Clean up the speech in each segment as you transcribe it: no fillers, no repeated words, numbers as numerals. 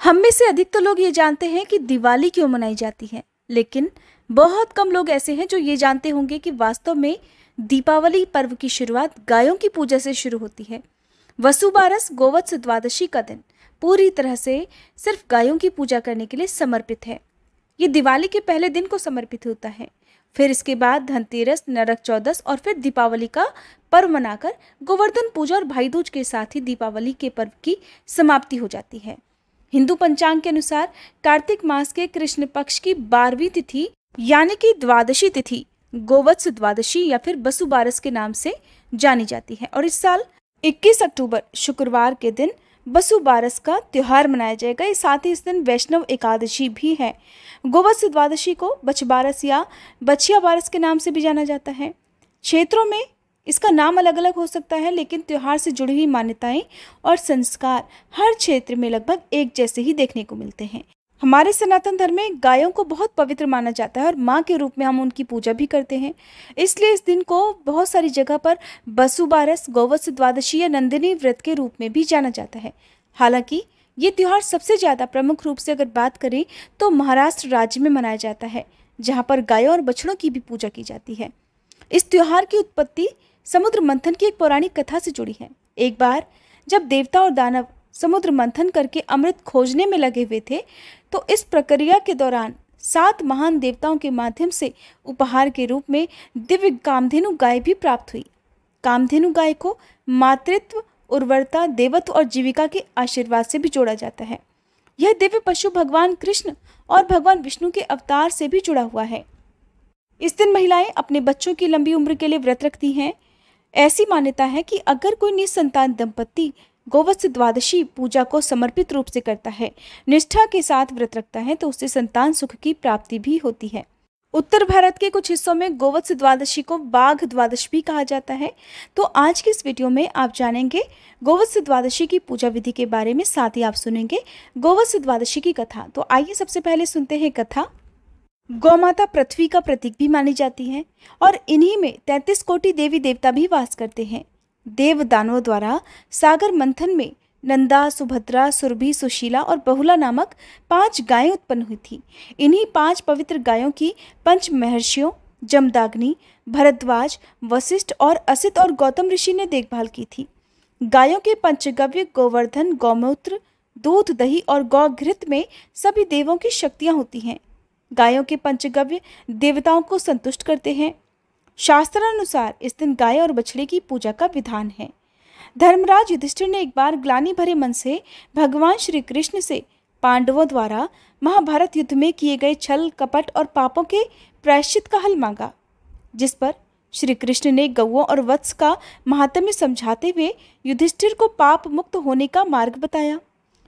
हम में से अधिकतर लोग ये जानते हैं कि दिवाली क्यों मनाई जाती है, लेकिन बहुत कम लोग ऐसे हैं जो ये जानते होंगे कि वास्तव में दीपावली पर्व की शुरुआत गायों की पूजा से शुरू होती है। वसुबारस गोवत्स द्वादशी का दिन पूरी तरह से सिर्फ गायों की पूजा करने के लिए समर्पित है। ये दिवाली के पहले दिन को समर्पित होता है। फिर इसके बाद धनतेरस, नरक चौदस और फिर दीपावली का पर्व मनाकर गोवर्धन पूजा और भाई दूज के साथ ही दीपावली के पर्व की समाप्ति हो जाती है। हिंदू पंचांग के अनुसार कार्तिक मास के कृष्ण पक्ष की 12वीं तिथि यानी कि द्वादशी तिथि गोवत्स द्वादशी या फिर वसुबारस के नाम से जानी जाती है और इस साल 21 अक्टूबर शुक्रवार के दिन वसुबारस का त्योहार मनाया जाएगा। इस साथ ही इस दिन वैष्णव एकादशी भी है। गोवत्स द्वादशी को बछबारस या बछिया बारस के नाम से भी जाना जाता है। क्षेत्रों में इसका नाम अलग अलग हो सकता है, लेकिन त्योहार से जुड़ी हुई मान्यताएं और संस्कार हर क्षेत्र में लगभग एक जैसे ही देखने को मिलते हैं। हमारे सनातन धर्म में गायों को बहुत पवित्र माना जाता है और माँ के रूप में हम उनकी पूजा भी करते हैं। इसलिए इस दिन को बहुत सारी जगह पर वसुबारस, गोवत्स द्वादशी या नंदिनी व्रत के रूप में भी जाना जाता है। हालांकि ये त्योहार सबसे ज़्यादा प्रमुख रूप से अगर बात करें तो महाराष्ट्र राज्य में मनाया जाता है, जहाँ पर गायों और बछड़ों की भी पूजा की जाती है। इस त्योहार की उत्पत्ति समुद्र मंथन की एक पौराणिक कथा से जुड़ी है। एक बार जब देवता और दानव समुद्र मंथन करके अमृत खोजने में लगे हुए थे, तो इस प्रक्रिया के दौरान 7 महान देवताओं के माध्यम से उपहार के रूप में दिव्य कामधेनु गाय भी प्राप्त हुई। कामधेनु गाय को मातृत्व, उर्वरता, देवत्व और जीविका के आशीर्वाद से भी जोड़ा जाता है। यह दिव्य पशु भगवान कृष्ण और भगवान विष्णु के अवतार से भी जुड़ा हुआ है। इस दिन महिलाएं अपने बच्चों की लंबी उम्र के लिए व्रत रखती हैं। ऐसी मान्यता है कि अगर कोई निसंतान दंपत्ति गोवत्स द्वादशी पूजा को समर्पित रूप से करता है, निष्ठा के साथ व्रत रखता है, तो उससे संतान सुख की प्राप्ति भी होती है। उत्तर भारत के कुछ हिस्सों में गोवत्स द्वादशी को बाघ द्वादश भी कहा जाता है। तो आज की इस वीडियो में आप जानेंगे गोवत्स द्वादशी की पूजा विधि के बारे में, साथ ही आप सुनेंगे गोवत्स द्वादशी की कथा। तो आइए सबसे पहले सुनते हैं कथा। गौमाता पृथ्वी का प्रतीक भी मानी जाती है और इन्हीं में 33 कोटि देवी देवता भी वास करते हैं। देव दानवों द्वारा सागर मंथन में नंदा, सुभद्रा, सुरभि, सुशीला और बहुला नामक 5 गायें उत्पन्न हुई थी। इन्हीं 5 पवित्र गायों की पंच महर्षियों जमदाग्नि, भरद्वाज, वशिष्ठ और असित और गौतम ऋषि ने देखभाल की थी। गायों के पंचगव्य गोवर्धन, गौमूत्र, दूध, दही और गौघृत में सभी देवों की शक्तियां होती हैं। गायों के पंचगव्य देवताओं को संतुष्ट करते हैं। शास्त्रानुसार इस दिन गाय और बछड़े की पूजा का विधान है। धर्मराज युधिष्ठिर ने एक बार ग्लानि भरे मन से भगवान श्री कृष्ण से पांडवों द्वारा महाभारत युद्ध में किए गए छल, कपट और पापों के प्रायश्चित का हल मांगा, जिस पर श्री कृष्ण ने गौओं और वत्स का महात्म्य समझाते हुए युधिष्ठिर को पाप मुक्त होने का मार्ग बताया।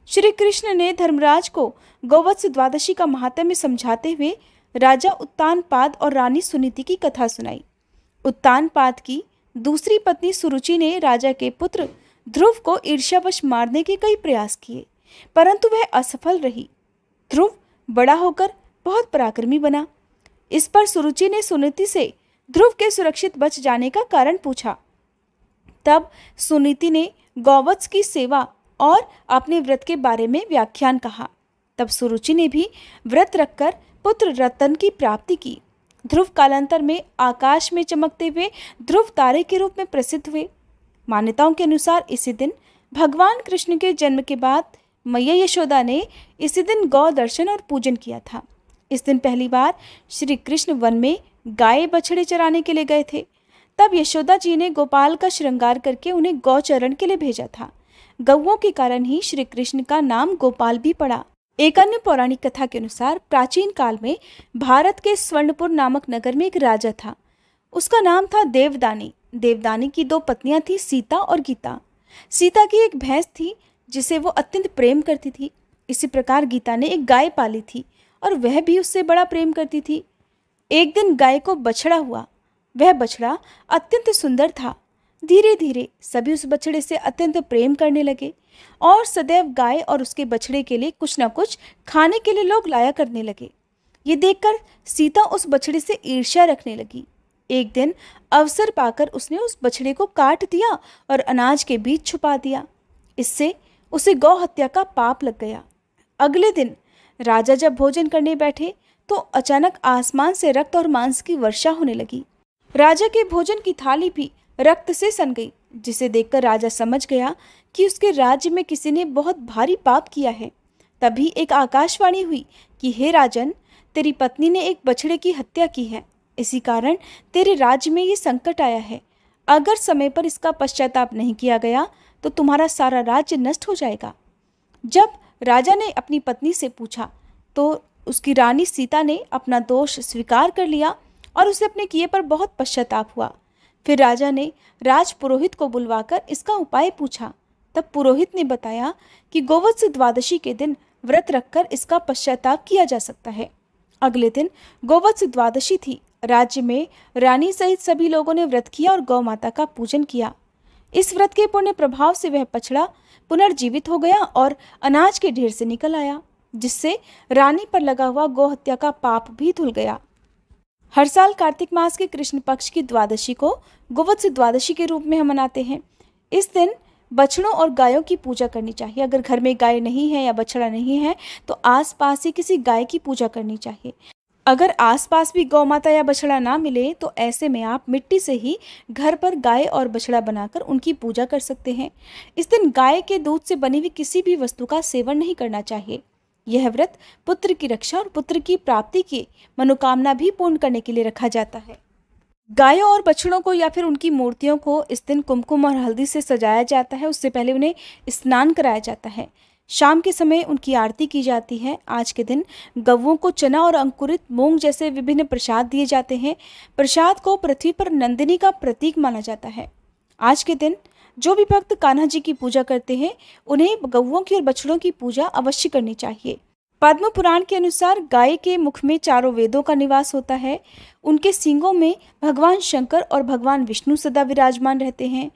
श्री कृष्ण ने धर्मराज को गोवत्स द्वादशी का महात्म्य समझाते हुए राजा उत्तानपाद और रानी सुनीति की कथा सुनाई। उत्तानपाद की दूसरी पत्नी सुरुचि ने राजा के पुत्र ध्रुव को ईर्ष्यावश मारने के कई प्रयास किए, परंतु वह असफल रही। ध्रुव बड़ा होकर बहुत पराक्रमी बना। इस पर सुरुचि ने सुनीति से ध्रुव के सुरक्षित बच जाने का कारण पूछा। तब सुनीति ने गौवत्स की सेवा और अपने व्रत के बारे में व्याख्यान कहा। तब सुरुचि ने भी व्रत रखकर पुत्र रतन की प्राप्ति की। ध्रुव कालांतर में आकाश में चमकते हुए ध्रुव तारे के रूप में प्रसिद्ध हुए। मान्यताओं के अनुसार इसी दिन भगवान कृष्ण के जन्म के बाद मैया यशोदा ने इसी दिन गौ दर्शन और पूजन किया था। इस दिन पहली बार श्री कृष्ण वन में गाय बछड़े चराने के लिए गए थे। तब यशोदा जी ने गोपाल का श्रृंगार करके उन्हें गौचरण के लिए भेजा था। गौओं के कारण ही श्री कृष्ण का नाम गोपाल भी पड़ा। एक अन्य पौराणिक कथा के अनुसार प्राचीन काल में भारत के स्वर्णपुर नामक नगर में एक राजा था। उसका नाम था देवदानी। देवदानी की 2 पत्नियां थी, सीता और गीता। सीता की एक भैंस थी जिसे वो अत्यंत प्रेम करती थी। इसी प्रकार गीता ने एक गाय पाली थी और वह भी उससे बड़ा प्रेम करती थी। एक दिन गाय को बछड़ा हुआ। वह बछड़ा अत्यंत सुंदर था। धीरे धीरे सभी उस बछड़े से अत्यंत प्रेम करने लगे और सदैव गाय और उसके बछड़े के लिए कुछ न कुछ खाने के लिए लोग लाया करने लगे। ये देखकर सीता उस बछड़े से ईर्ष्या रखने लगी। एक दिन अवसर पाकर उसने उस बछड़े को काट दिया और अनाज के बीच छुपा दिया। इससे उसे गौ हत्या का पाप लग गया। अगले दिन राजा जब भोजन करने बैठे तो अचानक आसमान से रक्त और मांस की वर्षा होने लगी। राजा के भोजन की थाली भी रक्त से सन गई, जिसे देखकर राजा समझ गया कि उसके राज्य में किसी ने बहुत भारी पाप किया है। तभी एक आकाशवाणी हुई कि हे राजन, तेरी पत्नी ने एक बछड़े की हत्या की है, इसी कारण तेरे राज्य में ये संकट आया है। अगर समय पर इसका पश्चाताप नहीं किया गया तो तुम्हारा सारा राज्य नष्ट हो जाएगा। जब राजा ने अपनी पत्नी से पूछा तो उसकी रानी सीता ने अपना दोष स्वीकार कर लिया और उसे अपने किए पर बहुत पश्चाताप हुआ। फिर राजा ने राज पुरोहित को बुलवाकर इसका उपाय पूछा। तब पुरोहित ने बताया कि गोवत्स द्वादशी के दिन व्रत रखकर इसका पश्चाताप किया जा सकता है। अगले दिन गोवत्स द्वादशी थी। राज्य में रानी सहित सभी लोगों ने व्रत किया और गौ माता का पूजन किया। इस व्रत के पुण्य प्रभाव से वह बछड़ा पुनर्जीवित हो गया और अनाज के ढेर से निकल आया, जिससे रानी पर लगा हुआ गौ हत्या का पाप भी धुल गया। हर साल कार्तिक मास के कृष्ण पक्ष की द्वादशी को गोवत्स द्वादशी के रूप में हम मनाते हैं। इस दिन बछड़ों और गायों की पूजा करनी चाहिए। अगर घर में गाय नहीं है या बछड़ा नहीं है तो आसपास ही किसी गाय की पूजा करनी चाहिए। अगर आसपास भी गौ माता या बछड़ा ना मिले तो ऐसे में आप मिट्टी से ही घर पर गाय और बछड़ा बनाकर उनकी पूजा कर सकते हैं। इस दिन गाय के दूध से बनी हुई किसी भी वस्तु का सेवन नहीं करना चाहिए। यह व्रत पुत्र की रक्षा और पुत्र की प्राप्ति की मनोकामना भी पूर्ण करने के लिए रखा जाता है। गायों और बछड़ों को या फिर उनकी मूर्तियों को इस दिन कुमकुम और हल्दी से सजाया जाता है। उससे पहले उन्हें स्नान कराया जाता है। शाम के समय उनकी आरती की जाती है। आज के दिन गौओं को चना और अंकुरित मूंग जैसे विभिन्न प्रसाद दिए जाते हैं। प्रसाद को पृथ्वी पर नंदिनी का प्रतीक माना जाता है। आज के दिन जो भी भक्त कान्हा जी की पूजा करते हैं उन्हें गौओं की और बछड़ों की पूजा अवश्य करनी चाहिए। पद्म पुराण के अनुसार गाय के मुख में चारों वेदों का निवास होता है। उनके सींगों में भगवान शंकर और भगवान विष्णु सदा विराजमान रहते हैं।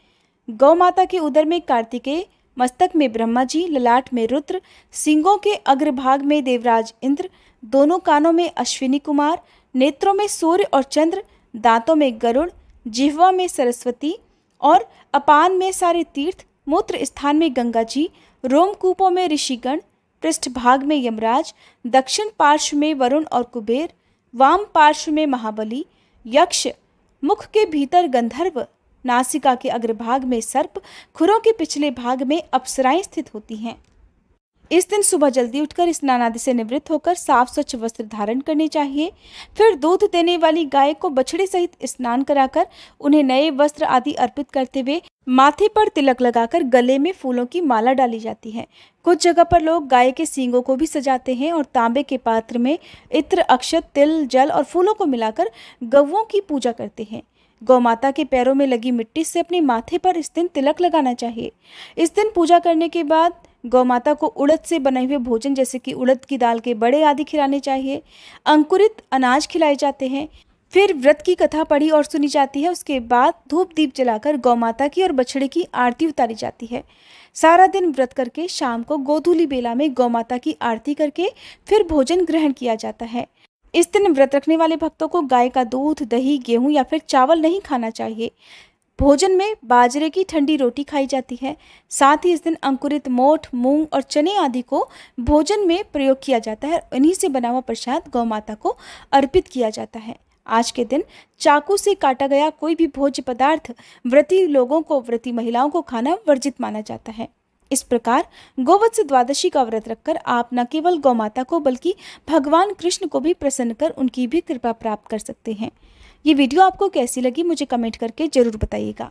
गौ माता के उदर में कार्तिकेय, मस्तक में ब्रह्मा जी, ललाट में रुद्र, सींगों के अग्रभाग में देवराज इंद्र, दोनों कानों में अश्विनी कुमार, नेत्रों में सूर्य और चंद्र, दांतों में गरुड़, जिह्वा में सरस्वती और अपान में सारे तीर्थ, मूत्र स्थान में गंगा जी, रोमकूपों में ऋषिगण, पृष्ठभाग में यमराज, दक्षिण पार्श्व में वरुण और कुबेर, वाम पार्श्व में महाबली, यक्ष, मुख के भीतर गंधर्व, नासिका के अग्रभाग में सर्प, खुरों के पिछले भाग में अप्सराएं स्थित होती हैं। इस दिन सुबह जल्दी उठकर स्नान आदि से निवृत्त होकर साफ स्वच्छ वस्त्र धारण करने चाहिए। फिर दूध देने वाली गाय को बछड़े सहित स्नान कराकर उन्हें नए वस्त्र आदि अर्पित करते हुए माथे पर तिलक लगाकर गले में फूलों की माला डाली जाती है। कुछ जगह पर लोग गाय के सींगों को भी सजाते हैं और तांबे के पात्र में इत्र, अक्षत, तिल, जल और फूलों को मिलाकर गौओं की पूजा करते हैं। गौ माता के पैरों में लगी मिट्टी से अपने माथे पर इस दिन तिलक लगाना चाहिए। इस दिन पूजा करने के बाद गौ माता को उड़द से बने हुए भोजन जैसे कि उड़द की दाल के बड़े आदि खिलाने चाहिए। अंकुरित अनाज खिलाए जाते हैं। फिर व्रत की कथा पढ़ी और सुनी जाती है। उसके बाद धूप दीप जलाकर गौ माता की और बछड़े की आरती उतारी जाती है। सारा दिन व्रत करके शाम को गोधूली बेला में गौ माता की आरती करके फिर भोजन ग्रहण किया जाता है। इस दिन व्रत रखने वाले भक्तों को गाय का दूध, दही, गेहूं या फिर चावल नहीं खाना चाहिए। भोजन में बाजरे की ठंडी रोटी खाई जाती है। साथ ही इस दिन अंकुरित मोठ, मूंग और चने आदि को भोजन में प्रयोग किया जाता है। इन्हीं से बना हुआ प्रसाद गौ माता को अर्पित किया जाता है। आज के दिन चाकू से काटा गया कोई भी भोज्य पदार्थ व्रती लोगों को, व्रती महिलाओं को खाना वर्जित माना जाता है। इस प्रकार गोवत्स द्वादशी का व्रत रखकर आप न केवल गौ माता को बल्कि भगवान कृष्ण को भी प्रसन्न कर उनकी भी कृपा प्राप्त कर सकते हैं। ये वीडियो आपको कैसी लगी मुझे कमेंट करके जरूर बताइएगा।